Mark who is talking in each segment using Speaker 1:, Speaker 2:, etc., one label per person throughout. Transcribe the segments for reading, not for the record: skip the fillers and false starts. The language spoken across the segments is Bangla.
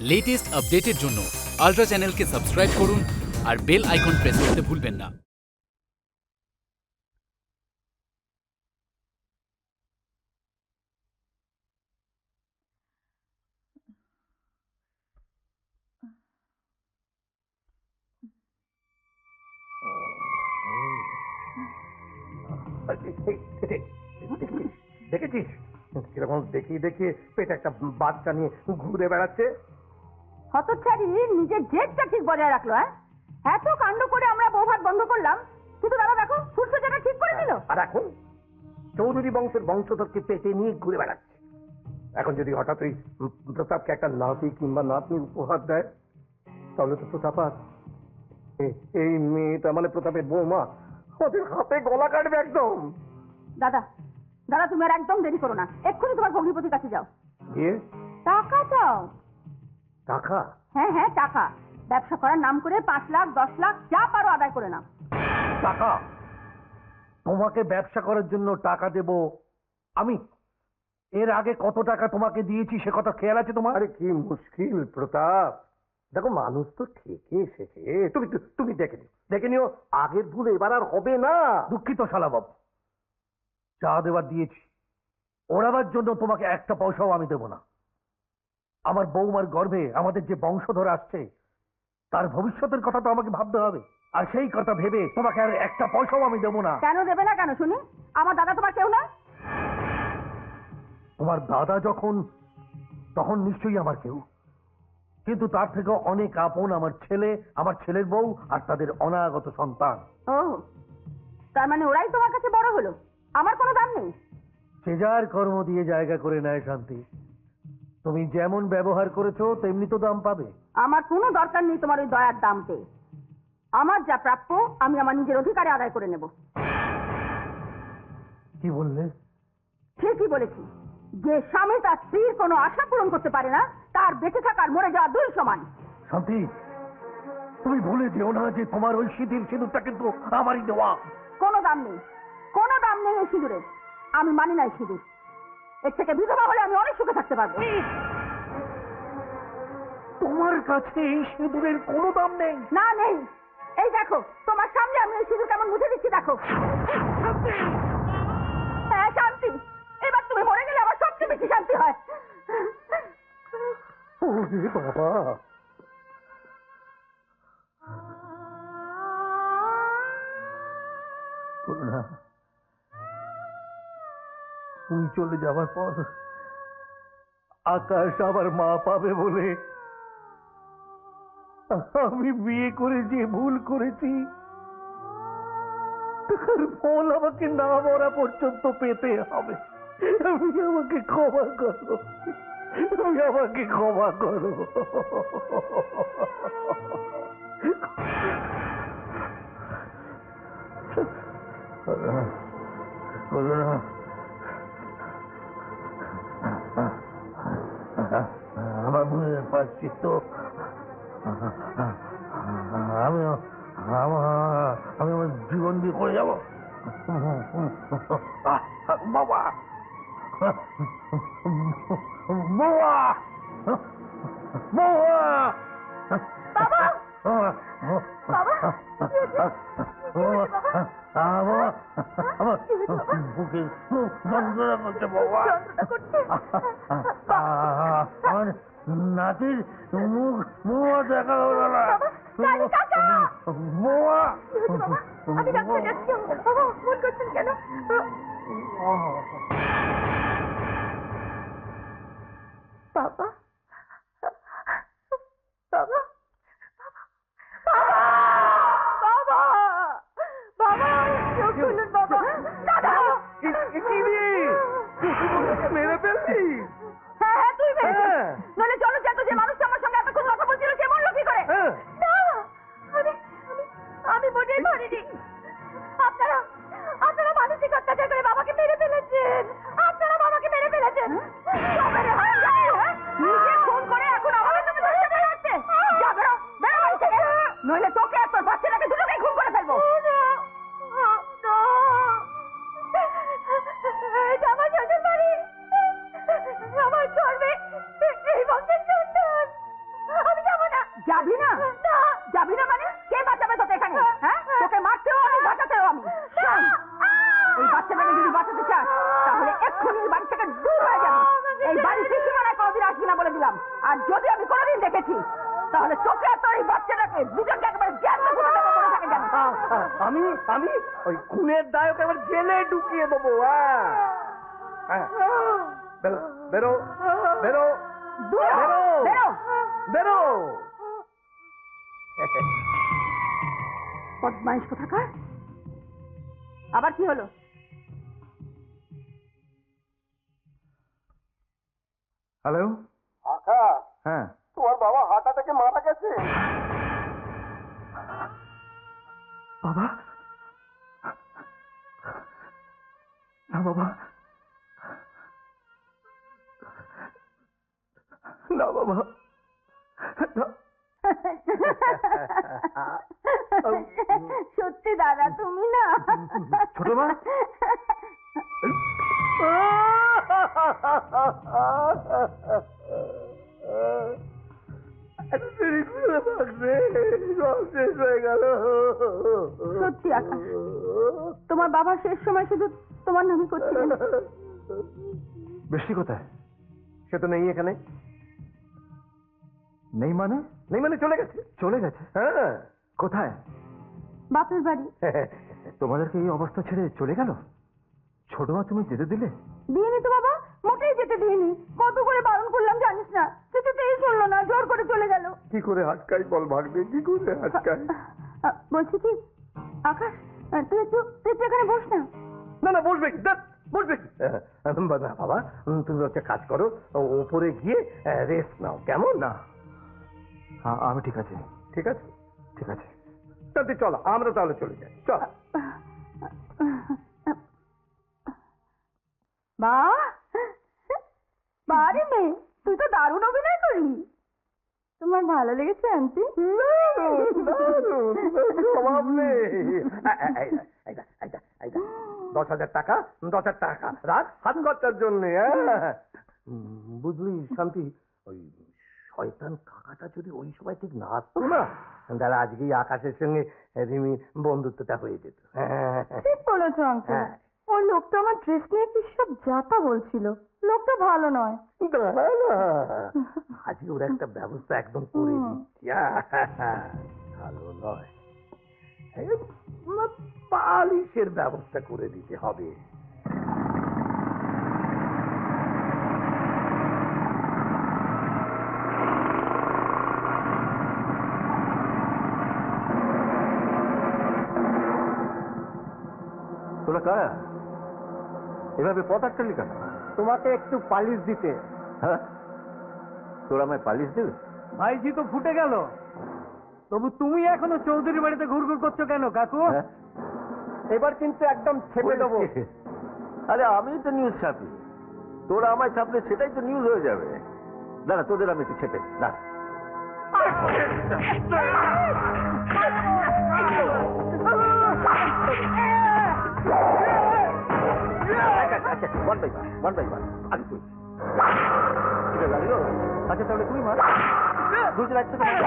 Speaker 1: লেটেস্ট আপডেটের জন্য আলট্রা চ্যানেলকে সাবস্ক্রাইব করুন আর বেল আইকন প্রেস করতে ভুলবেন না।
Speaker 2: দেখেছিস কিরকম দেখিয়ে দেখিয়ে পেটে একটা বাচ্চা নিয়ে ঘুরে বেড়াচ্ছে।
Speaker 3: হতচ্ছাড়ি নিজের জেদটা ঠিক বজায় রাখলো। এত কাণ্ড করে আমরা বৌভাত বন্ধ করলাম, কিন্তু দাদা দেখো ফুটসুটিটা ঠিক করে দিল।
Speaker 2: আর এখন চৌধুরী বংশের বংশধরকে পেটে নিয়ে ঘুরে বেড়াচ্ছে। এখন যদি হঠাৎ ওই প্রতাপকে একটা নাতি কিংবা নাতনির উপহার দেয়, তাহলে তো প্রতাপার এই মেয়েটা মানে প্রতাপের বৌমা ওদের হাতে গলা কাটবে একদম।
Speaker 3: দাদা দাদা তুমি আর একদম দেরি করো না, এক্ষুনি তোমার ভগ্নিপতির কাছে যাও,
Speaker 2: গিয়ে
Speaker 3: টাকা চাও।
Speaker 2: টাকা?
Speaker 3: হ্যাঁ হ্যাঁ টাকা, ব্যবসা করার নাম করে 5 লাখ 10 লাখ যা পারো আদায় করে নাও।
Speaker 2: টাকা? তোমাকে ব্যবসা করার জন্য টাকা দেব আমি? এর আগে কত টাকা তোমাকে দিয়েছি সে কথা খেয়াল আছে তোমার? আরে কি মুশকিল প্রতাপ, দেখো মানুষ তো ঠিকই এসেছে, তুমি তুমি দেখে নিও আগের ভুল এবার আর হবে না। দুঃখিত শালা বাবু, চা দেওয়ার দিয়েছি, ওড়াবার জন্য তোমাকে একটা পয়সাও আমি দেব না। আমার বৌমার গর্ভে আমাদের যে বংশধর আসছে তার ভবিষ্যতের কথা তো আমাকে ভাবতে হবে, আর সেই কথা ভেবে তোমাকে আর একটা পয়সাও আমি দেবো না।
Speaker 3: কেন দেবে না কেন শুনি? আমার দাদা তোমার কেউ না?
Speaker 2: তোমার দাদা যখন তখন নিশ্চয়ই আমার কেউ, কিন্তু তার থেকে অনেক আপন আমার ছেলে, আমার ছেলের বউ আর তাদের অনাগত সন্তান।
Speaker 3: ও তার মানে ওরাই তোমার কাছে বড় হলো, আমার কোনো দাম নেই?
Speaker 2: সে যার কর্ম দিয়ে জায়গা করে নেয় শান্তি, তুমি যেমন ব্যবহার করেছো তেমনি তো দাম পাবে।
Speaker 3: আমার কোনো দরকার নেই তোমার ওই দয়ার দাম পেয়ে, আমার যা প্রাপ্য আমি আমার নিজের অধিকারে আদায় করে নেব।
Speaker 2: কি বললে?
Speaker 3: ঠিকই বলেছি, যে স্বামী তার স্ত্রীর কোনো আশা পূরণ করতে পারে না তার বেঁচে থাকার মরে যাওয়া দুই সমান।
Speaker 2: শান্তি, তুমি ভুলে যেও না যে তোমার ওই সিঁদুরটা কিন্তু আমারই দেওয়া।
Speaker 3: কোনো দাম নেই, কোনো দাম নেই এই সিঁদুরের, আমি মানি না এই সিঁদুর। এর থেকে বিধবা হলে আমি অনেক সুখে থাকতে পারবো।
Speaker 2: তোমার কাছে এই সিঁদুরের কোনো দাম নেই?
Speaker 3: না নেই, এই দেখো তোমার সামনে আমি এই সিঁদুর কেমন মুছে দিচ্ছি দেখো। হ্যাঁ শান্তি, এবার তুমি মরে গেলে আমার সবচেয়ে বেশি শান্তি হয়।
Speaker 2: ওরে বাবা, করুণা, তুমি চলে যাওয়ার পর আকাশ আবার মা পাবে বলে আমি বিয়ে করে যে ভুল করেছি তার ফল আমাকে না মরা পর্যন্ত পেতে হবে। তুমি আমাকে ক্ষমা করো, তুমি আমাকে ক্ষমা করো। করুণা, আমার মনে পাচ্ছি তো আমি আমার জীবন দিয়ে করে যাবো। বাবা, বাবা, বাবা, আমার বুকে যন্ত্রণা করছে বাবা। আমার নাতির মুখ দেখা হলো না।
Speaker 3: বাবা, বাবা, বাবা, বাবা, চোখ খুলুন বাবা। দাদা,
Speaker 2: মেরে ফেলছি?
Speaker 3: হ্যাঁ হ্যাঁ তুই মেরেছিস, নইলে চলো যেত যে মানুষটা আমার সঙ্গে এতক্ষণ কথা বলছিল সে মরলো কি করে? না, আমি মোটেই মারিনি। আপনারা মানসিক অত্যাচার করে বাবাকে মেরে ফেলেছেন। আপনারা দিলাম, আর যদি আমি কোনোদিন দেখেছি তাহলে তোকে আর তোর এই বাচ্চাটাকে দুজনকে একেবারে জ্যান্ত করে দেবো মনে থাকে যেন।
Speaker 2: আমি আমি ওই খুনের দায়ক এবার জেলে ঢুকিয়ে দেবো। বেরো বেরো বেরো
Speaker 3: দূর হ,
Speaker 2: বেরো
Speaker 3: বেরো।
Speaker 2: বেরো।
Speaker 3: বদমাইশ কোথাকার। আবার কি হলো?
Speaker 2: হ্যালো,
Speaker 4: আকাশ,
Speaker 2: হ্যাঁ
Speaker 4: তোমার বাবা হার্ট অ্যাটাকে মারা গেছে।
Speaker 2: বাবা, না বাবা, না বাবা, না।
Speaker 3: সত্যি দাদা, তুমি না
Speaker 2: ছোট মা?
Speaker 3: সত্যি আকাশ, তোমার বাবা শেষ সময় শুধু তোমার নামই করছিলেন।
Speaker 2: বৃষ্টি কোথায়? সে তো নেই এখানে। নেই মানে? নেই মানে চলে গেছে। চলে গেছে? হ্যাঁ। কোথায়?
Speaker 3: বাপের বাড়ি।
Speaker 2: তোমাদেরকে এই অবস্থা ছেড়ে চলে গেল? ছোট মা তুমি যেতে দিলে?
Speaker 3: দিইনি তো বাবা, মোটেই যেতে দিইনি। কত করে বারণ করলাম জানিস না, কিছুতেই শুনলো না, জোর করে চলে গেল।
Speaker 4: কি করে আটকাই বল ভাগ্নে, কি করে আটকাই?
Speaker 3: বলছি কি আকাশ, তুই একটু এখানে বস না।
Speaker 2: না না, বসবে কি? বসবে কি? বাবা, তুমি হচ্ছে কাজ করো, ওপরে গিয়ে রেস্ট নাও, কেমন? না, আমি ঠিক আছে। ঠিক আছে, ঠিক আছে। তাহলে চলো, আমরা তাহলে চলে যাই। চল।
Speaker 3: মা, বারে মেয়ে, তুই তো দারুণ অভিনয় করলি। তোমার ভালো লেগেছে আন্টি?
Speaker 2: অভাব নেই। 10,000 টাকা, 10,000 টাকা রাখ হাত খরচার জন্য। বুঝলি শান্তি, ওই শয়তান কাকাটা যদি ওই সময় ঠিক না আসতো না, তাহলে আজকেই আকাশের সঙ্গে রিমি বন্ধুত্বটা হয়ে যেত।
Speaker 3: ঠিক বলেছো আঙ্কেল।
Speaker 2: হ্যাঁ।
Speaker 3: ওই লোকটা আমার ড্রেস নিয়ে কি সব যাতা বলছিল। লোকটা ভালো নয়।
Speaker 2: দাঁড়া না, আজকে ওর একটা ব্যবস্থা একদম করে দিচ্ছি। ভালো নয়, পালিশের ব্যবস্থা করে দিতে হবে। তোরা কারা? এভাবে পথ আটকালি কেন? তোমাকে একটু পালিশ দিতে। হ্যাঁ, তোরা আমায় পালিশ দেবে?
Speaker 5: ভাইজি তো ফুটে গেল, তবু তুমি এখনো চৌধুরী বাড়িতে ঘুরঘুর করছো কেন কাকু?
Speaker 2: হ্যাঁ?
Speaker 4: এবার কিন্তু একদম ছেপে দেবো।
Speaker 2: আরে আমি তো নিউজ ছাপি, তোরা আমায় ছাপলে সেটাই তো নিউজ হয়ে যাবে। দাঁড়া, তোদের আমি একটু ছেপে না। one by one. আগে তুই। ঠিক আছে, লাগলো? আচ্ছা তাহলে তুই মার। দুজন একসাথে মার।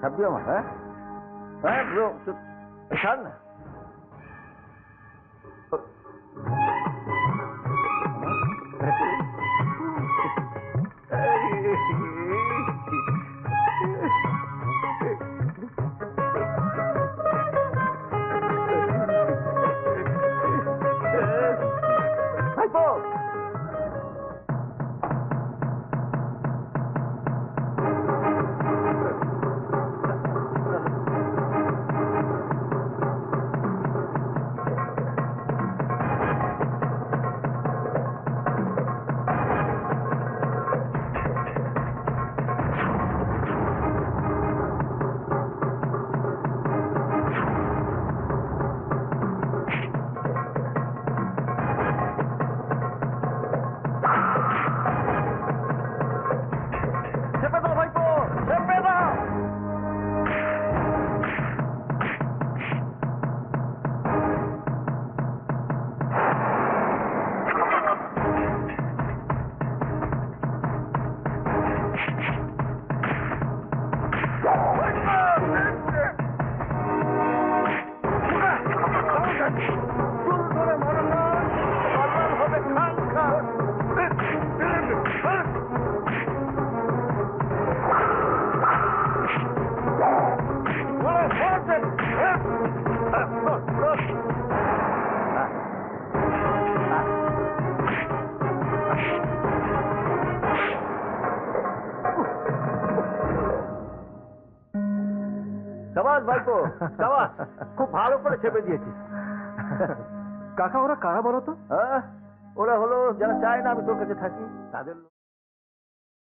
Speaker 2: ছাব্বি আমার। হ্যাঁ হ্যাঁ ব্রো, ছাড় না। সাবাস ভাইপো, সাবাস, খুব ভালো করে চেপে দিয়েছিস।
Speaker 5: কাকা ওরা কারা বলো তো?
Speaker 2: ওরা হলো যারা চায় না আমি তোর কাছে থাকি, তাদের